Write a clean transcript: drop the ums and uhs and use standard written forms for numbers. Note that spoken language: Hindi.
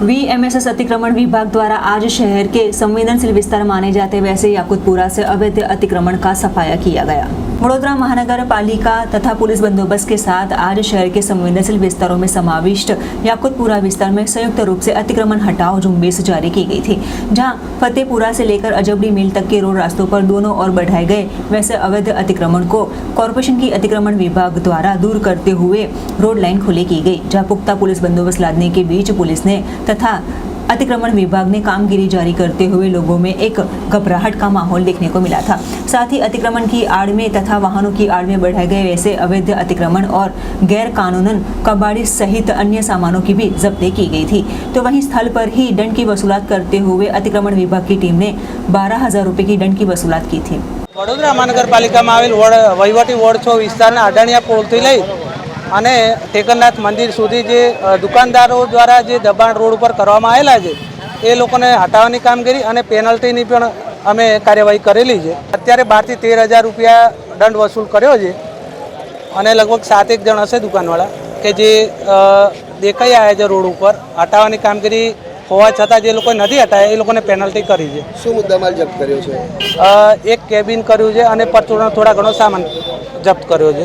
वीएमएसएस अतिक्रमण विभाग द्वारा आज शहर के संवेदनशील विस्तार माने जाते वैसे याकुतपुरा से अवैध अतिक्रमण का सफाया किया गया। वडोदरा महानगर पालिका तथा पुलिस बंदोबस्त के साथ आज शहर के संवेदनशील विस्तारों में समाविष्ट याकुतपुरा विस्तार में संयुक्त रूप से अतिक्रमण हटाओ झुंबेश जारी की गई थी, जहां फतेहपुरा से लेकर अजबड़ी मिल तक के रोड रास्तों पर दोनों ओर बढ़ाए गए वैसे अवैध अतिक्रमण को कॉर्पोरेशन की अतिक्रमण विभाग द्वारा दूर करते हुए रोड लाइन खुली की गई, जहां पुख्ता पुलिस बंदोबस्त लादने के बीच पुलिस ने तथा अतिक्रमण विभाग ने कामगिरी जारी करते हुए लोगों में एक घबराहट का माहौल देखने को मिला था। साथ ही अतिक्रमण की आड़ में तथा वाहनों की आड़ में बढ़ाए गए वैसे अवैध अतिक्रमण और गैर कानूनन कबाड़ी सहित अन्य सामानों की भी जब्ती की गई थी। तो वहीं स्थल पर ही दंड की वसूलात करते हुए अतिक्रमण विभाग की टीम ने 12,000 रुपये की दंड की वसूलात की थी। वडोदरा महानगरपालिका में आवेल वहीवटी वोर्ड 6 विस्तार अडाणिया पुलथी लई અને ટેકરનાથ મંદિર સુધી જે દુકાનદારો દ્વારા જે દબાણ રોડ ઉપર કરવામાં આવેલા છે એ લોકોને હટાવવાની કામગીરી અને પેનલ્ટીની પણ અમે કાર્યવાહી કરેલી છે। અત્યારે 12 થી 13,000 રૂપિયા દંડ વસૂલ કર્યો છે અને લગભગ 7-1 જણ હશે દુકાનવાળા કે જે દેખાઈ આવ્યા છે રોડ ઉપર હટાવવાની કામગીરી હોવા છતાં જે લોકોએ નથી હટાવ્યા એ લોકોને પેનલ્ટી કરી છે। શું મુદ્દામાલ જપ્ત કર્યો છે? એક કેબિન કર્યું છે અને પરચુરણનો થોડા ઘણો સામાન જપ્ત કર્યો છે।